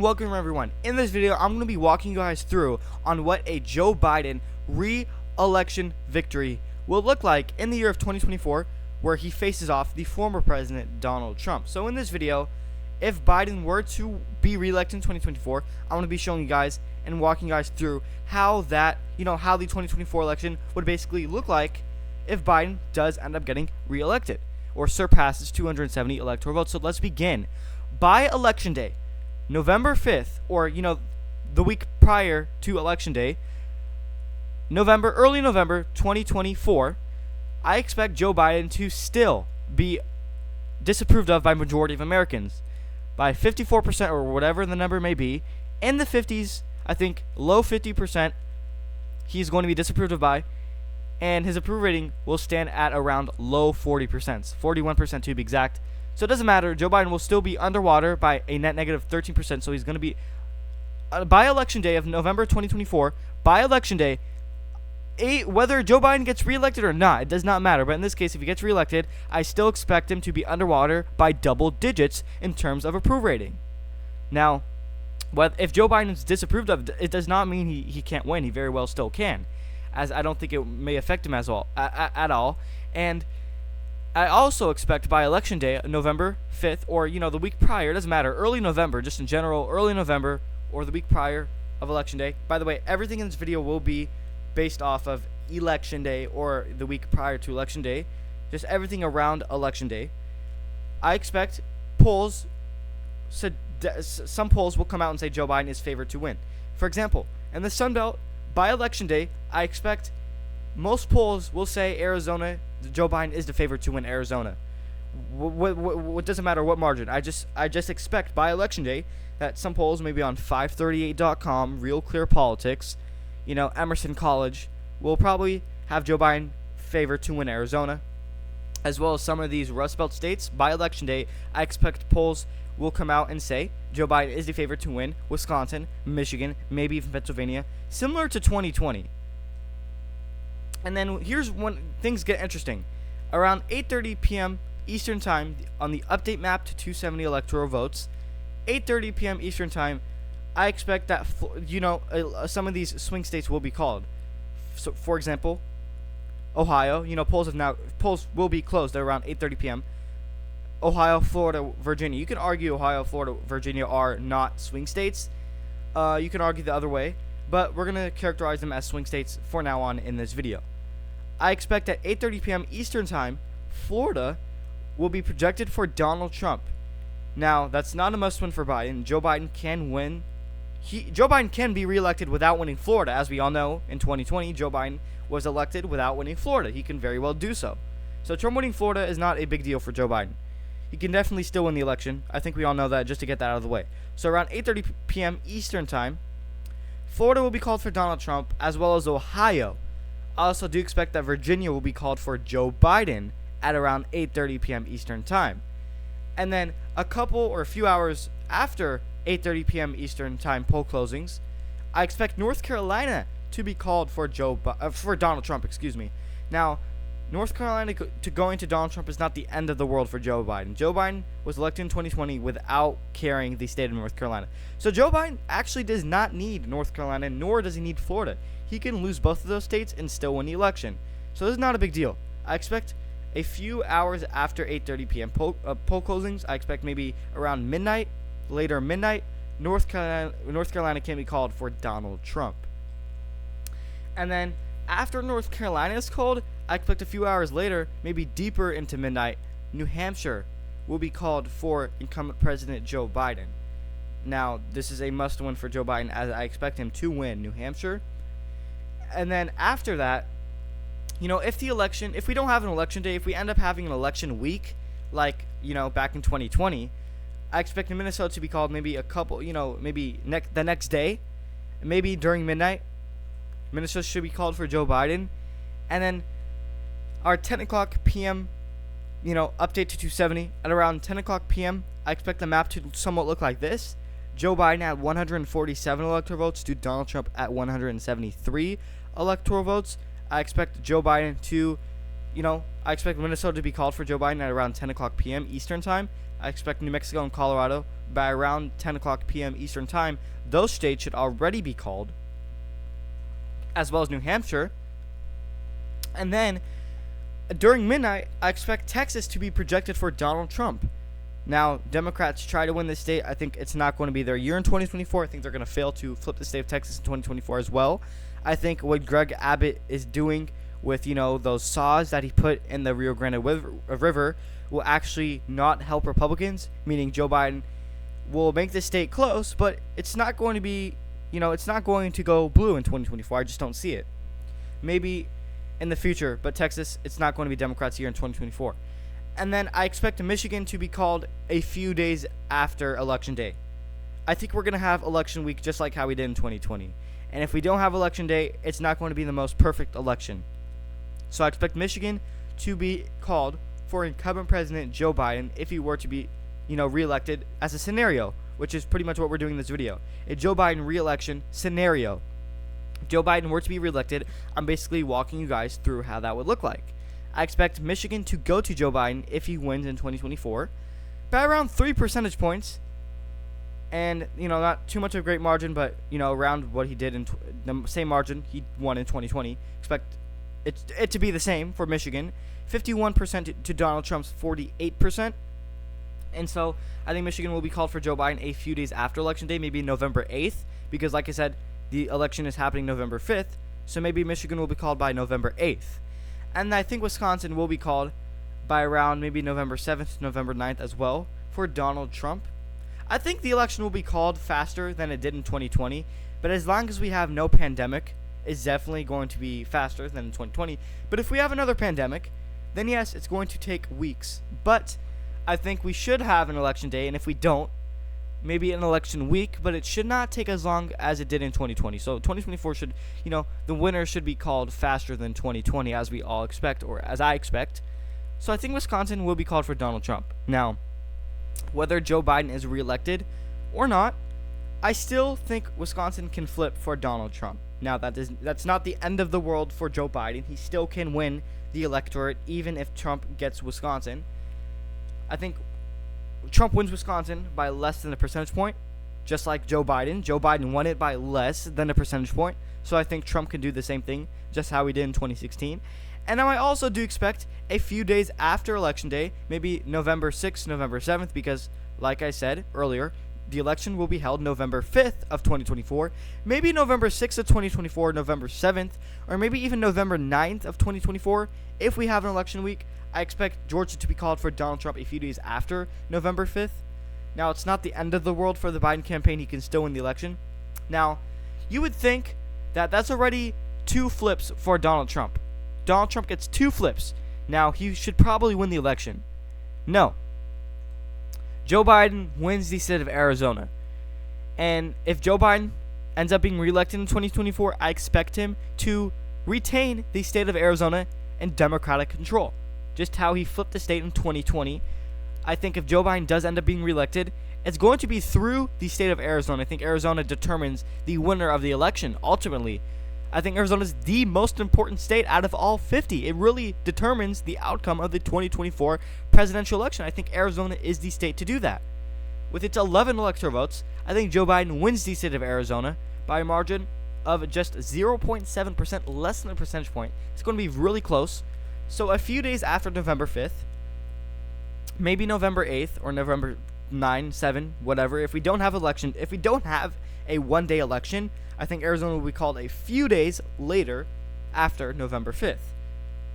Welcome everyone. In this video, I'm going to be walking you guys through on what a Joe Biden re-election victory will look like in the year of 2024, where he faces off the former president Donald Trump. So in this video, if Biden were to be re-elected in 2024, I'm going to be showing you guys and walking you guys through how the 2024 election would basically look like if Biden does end up getting re-elected or surpasses 270 electoral votes. So let's begin. By election day, November 5th, or the week prior to election day, early November 2024, I expect Joe Biden to still be disapproved of by majority of Americans by 54% or whatever the number may be. In the 50s, I think low 50%, he's going to be disapproved of by, and his approval rating will stand at around low 40%, 41% to be exact. So it doesn't matter. Joe Biden will still be underwater by a net negative 13%. So he's going to be, by election day of November 2024, by election day, whether Joe Biden gets reelected or not, it does not matter. But in this case, if he gets reelected, I still expect him to be underwater by double digits in terms of approval rating. Now, if Joe Biden is disapproved of, it does not mean he can't win. He very well still can, as I don't think it may affect him at all. And I also expect by election day, November 5th, or the week prior, it doesn't matter, early November, just in general, early November, or the week prior of election day. By the way, everything in this video will be based off of election day or the week prior to election day, just everything around election day. I expect some polls will come out and say Joe Biden is favored to win. For example, in the Sun Belt, by election day, I expect most polls will say Arizona, Joe Biden is the favorite to win Arizona. What doesn't matter what margin. I just expect by election day that some polls, maybe on 538.com, Real Clear Politics, Emerson College, will probably have Joe Biden favored to win Arizona, as well as some of these Rust Belt states. By election day, I expect polls will come out and say Joe Biden is the favorite to win Wisconsin, Michigan, maybe even Pennsylvania, similar to 2020. And then here's when things get interesting. Around 8:30 p.m. Eastern Time on the update map to 270 electoral votes, 8:30 p.m. Eastern Time, I expect that some of these swing states will be called. So, for example, Ohio. Polls will be closed at around 8:30 p.m. Ohio, Florida, Virginia. You can argue Ohio, Florida, Virginia are not swing states. You can argue the other way, but we're going to characterize them as swing states for now on in this video. I expect at 8:30 p.m. Eastern Time, Florida will be projected for Donald Trump. Now, that's not a must-win for Biden. Joe Biden can win. Joe Biden can be reelected without winning Florida. As we all know, in 2020, Joe Biden was elected without winning Florida. He can very well do so. So Trump winning Florida is not a big deal for Joe Biden. He can definitely still win the election. I think we all know that, just to get that out of the way. So around 8:30 p.m. Eastern Time, Florida will be called for Donald Trump, as well as Ohio. I also do expect that Virginia will be called for Joe Biden at around 8:30 p.m. Eastern Time. And then a few hours after 8:30 p.m. Eastern Time poll closings, I expect North Carolina to be called for Donald Trump. Now, North Carolina going to Donald Trump is not the end of the world for Joe Biden. Joe Biden was elected in 2020 without carrying the state of North Carolina. So Joe Biden actually does not need North Carolina, nor does he need Florida. He can lose both of those states and still win the election. So this is not a big deal. I expect a few hours after 8:30 p.m. poll closings, I expect maybe around midnight, later midnight, North Carolina can be called for Donald Trump. And then after North Carolina is called, I expect a few hours later, maybe deeper into midnight, New Hampshire will be called for incumbent President Joe Biden. Now, this is a must-win for Joe Biden, as I expect him to win New Hampshire. And then after that, if we don't have an election day, if we end up having an election week, like, back in 2020, I expect Minnesota to be called maybe the next day, maybe during midnight. Minnesota should be called for Joe Biden. And then our 10 o'clock p.m., update to 270. At around 10 o'clock p.m., I expect the map to somewhat look like this. Joe Biden at 147 electoral votes to Donald Trump at 173 electoral votes. I expect Joe Biden to, I expect Minnesota to be called for Joe Biden at around 10 o'clock p.m. Eastern Time. I expect New Mexico and Colorado by around 10 o'clock p.m. Eastern Time. Those states should already be called, as well as New Hampshire. And then during midnight, I expect Texas to be projected for Donald Trump. Now, Democrats try to win this state. I think it's not going to be their year in 2024. I think they're going to fail to flip the state of Texas in 2024 as well. I think what Greg Abbott is doing with, those saws that he put in the Rio Grande River will actually not help Republicans, meaning Joe Biden will make the state close, but it's not going to be, it's not going to go blue in 2024. I just don't see it. Maybe in the future, but Texas, it's not going to be Democrats' year in 2024. And then I expect Michigan to be called a few days after Election Day. I think we're going to have election week just like how we did in 2020. And if we don't have Election Day, it's not going to be the most perfect election. So I expect Michigan to be called for incumbent President Joe Biden if he were to be, reelected as a scenario, which is pretty much what we're doing in this video. A Joe Biden reelection scenario. If Joe Biden were to be reelected, I'm basically walking you guys through how that would look like. I expect Michigan to go to Joe Biden if he wins in 2024 by around 3 percentage points. And, not too much of a great margin, but, around what he did in the same margin he won in 2020. Expect it to be the same for Michigan. 51% to Donald Trump's 48%. And so I think Michigan will be called for Joe Biden a few days after Election Day, maybe November 8th, because like I said, the election is happening November 5th. So maybe Michigan will be called by November 8th. And I think Wisconsin will be called by around maybe November 7th, November 9th as well for Donald Trump. I think the election will be called faster than it did in 2020, but as long as we have no pandemic, it's definitely going to be faster than in 2020. But if we have another pandemic, then yes, it's going to take weeks. But I think we should have an election day, and if we don't, maybe an election week, but it should not take as long as it did in 2020. So 2024 should, the winner should be called faster than 2020 as we all expect, or as I expect. So I think Wisconsin will be called for Donald Trump. Now, whether Joe Biden is reelected or not, I still think Wisconsin can flip for Donald Trump. Now, that's not the end of the world for Joe Biden. He still can win the electorate even if Trump gets Wisconsin. I think Trump wins Wisconsin by less than a percentage point, just like Joe Biden. Joe Biden won it by less than a percentage point. So I think Trump can do the same thing, just how he did in 2016. And now I also do expect a few days after Election Day, maybe November 6th, November 7th, because like I said earlier, the election will be held November 5th of 2024, maybe November 6th of 2024, November 7th, or maybe even November 9th of 2024. If we have an election week, I expect Georgia to be called for Donald Trump a few days after November 5th. Now, it's not the end of the world for the Biden campaign. He can still win the election. Now, you would think that that's already 2 flips for Donald Trump. Donald Trump gets 2 flips. Now, he should probably win the election. No. Joe Biden wins the state of Arizona. And if Joe Biden ends up being reelected in 2024, I expect him to retain the state of Arizona in Democratic control. Just how he flipped the state in 2020. I think if Joe Biden does end up being reelected, it's going to be through the state of Arizona. I think Arizona determines the winner of the election, ultimately. I think Arizona is the most important state out of all 50. It really determines the outcome of the 2024 presidential election. I think Arizona is the state to do that. With its 11 electoral votes, I think Joe Biden wins the state of Arizona by a margin of just 0.7%, less than a percentage point. It's going to be really close. So a few days after November 5th, maybe November 8th or November 9, 7, whatever, if we don't have a one-day election, I think Arizona will be called a few days later after November 5th.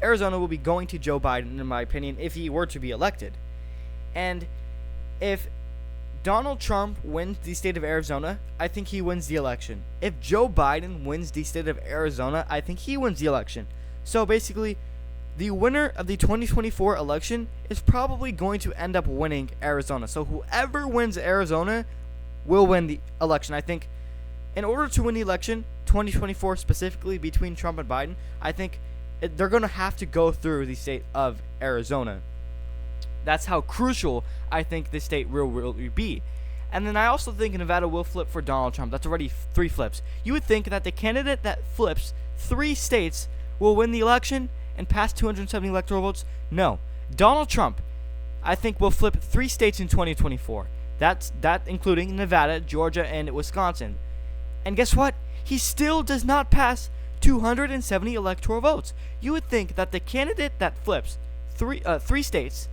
Arizona will be going to Joe Biden, in my opinion, if he were to be elected. And if Donald Trump wins the state of Arizona, I think he wins the election. If Joe Biden wins the state of Arizona, I think he wins the election. So basically, the winner of the 2024 election is probably going to end up winning Arizona. So whoever wins Arizona will win the election. I think in order to win the election, 2024 specifically between Trump and Biden, I think they're going to have to go through the state of Arizona. That's how crucial I think this state will be. And then I also think Nevada will flip for Donald Trump. That's already 3 flips. You would think that the candidate that flips 3 states will win the election and pass 270 electoral votes. No. Donald Trump, I think will flip 3 states in 2024. That including Nevada, Georgia, and Wisconsin. And guess what? He still does not pass 270 electoral votes. You would think that the candidate that flips three states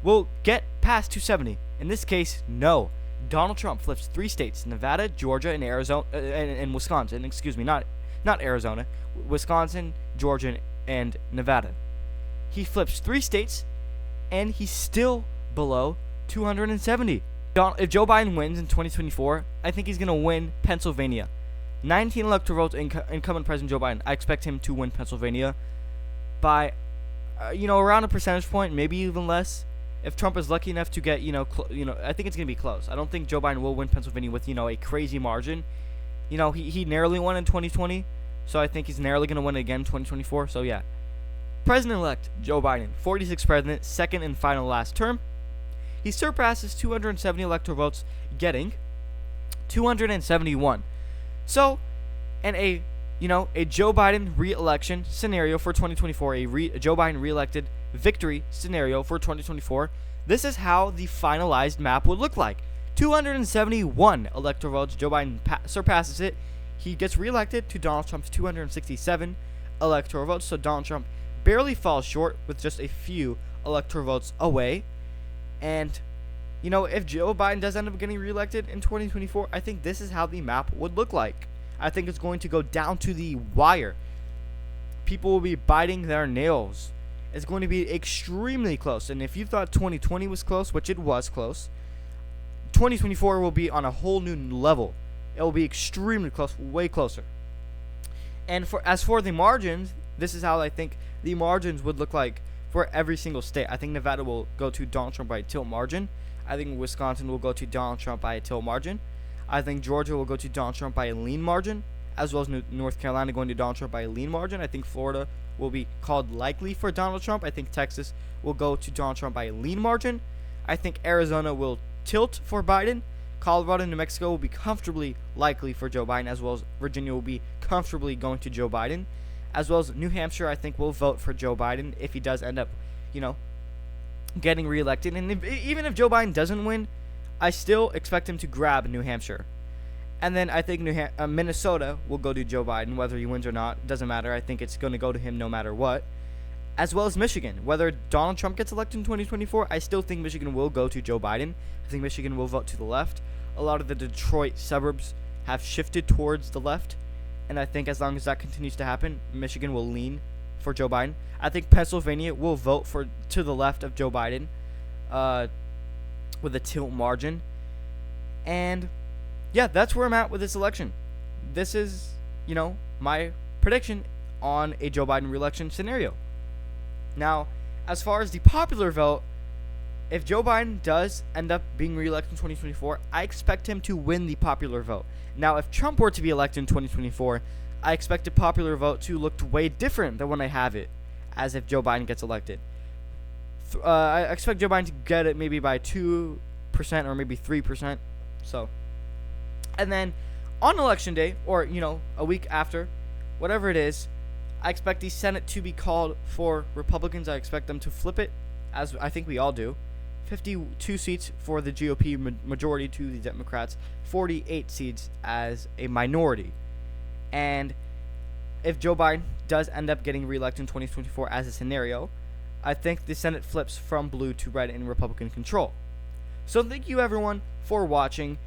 will get past 270. In this case, no. Donald Trump flips 3 states: Nevada, Georgia, and Arizona, and Wisconsin. Excuse me, not Arizona, Wisconsin, Georgia, and Nevada. He flips 3 states, and he's still below 270. If Joe Biden wins in 2024, I think he's going to win Pennsylvania. 19 electoral votes, incumbent President Joe Biden. I expect him to win Pennsylvania by, around a percentage point, maybe even less. If Trump is lucky enough to get, I think it's going to be close. I don't think Joe Biden will win Pennsylvania with, a crazy margin. He narrowly won in 2020, so I think he's narrowly going to win again in 2024. So, yeah. President-elect Joe Biden, 46th president, second and final last term. He surpasses 270 electoral votes, getting 271. So, in a Joe Biden re-election scenario for 2024, a Joe Biden re-elected victory scenario for 2024, this is how the finalized map would look like. 271 electoral votes. Joe Biden surpasses it. He gets re-elected to Donald Trump's 267 electoral votes. So Donald Trump barely falls short with just a few electoral votes away. And, if Joe Biden does end up getting reelected in 2024, I think this is how the map would look like. I think it's going to go down to the wire. People will be biting their nails. It's going to be extremely close. And if you thought 2020 was close, which it was close, 2024 will be on a whole new level. It will be extremely close, way closer. And as for the margins, this is how I think the margins would look like for every single state. I think Nevada will go to Donald Trump by a tilt margin. I think Wisconsin will go to Donald Trump by a tilt margin. I think Georgia will go to Donald Trump by a lean margin, as well as North Carolina going to Donald Trump by a lean margin. I think Florida will be called likely for Donald Trump. I think Texas will go to Donald Trump by a lean margin. I think Arizona will tilt for Biden. Colorado and New Mexico will be comfortably likely for Joe Biden, as well as Virginia will be comfortably going to Joe Biden. As well as New Hampshire, I think, will vote for Joe Biden if he does end up, getting reelected. And even if Joe Biden doesn't win, I still expect him to grab New Hampshire. And then I think Minnesota will go to Joe Biden, whether he wins or not. Doesn't matter. I think it's going to go to him no matter what. As well as Michigan. Whether Donald Trump gets elected in 2024, I still think Michigan will go to Joe Biden. I think Michigan will vote to the left. A lot of the Detroit suburbs have shifted towards the left. And I think as long as that continues to happen, Michigan will lean for Joe Biden. I think Pennsylvania will vote to the left of Joe Biden with a tilt margin. And, yeah, that's where I'm at with this election. This is, my prediction on a Joe Biden re-election scenario. Now, as far as the popular vote, if Joe Biden does end up being re-elected in 2024, I expect him to win the popular vote. Now, if Trump were to be elected in 2024, I expect the popular vote to look way different than when I have it, as if Joe Biden gets elected. I expect Joe Biden to get it maybe by 2% or maybe 3%. So, and then on election day, or, a week after, whatever it is, I expect the Senate to be called for Republicans. I expect them to flip it, as I think we all do. 52 seats for the GOP majority to the Democrats, 48 seats as a minority. And if Joe Biden does end up getting reelected in 2024 as a scenario, I think the Senate flips from blue to red in Republican control. So thank you everyone for watching,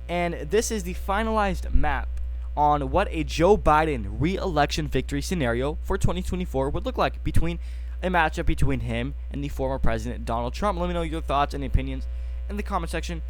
and this is the finalized map on what a Joe Biden re-election victory scenario for 2024 would look like between a matchup between him and the former president Donald Trump. Let me know your thoughts and opinions in the comment section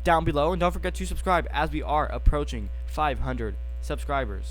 down below, and don't forget to subscribe as we are approaching 500 subscribers.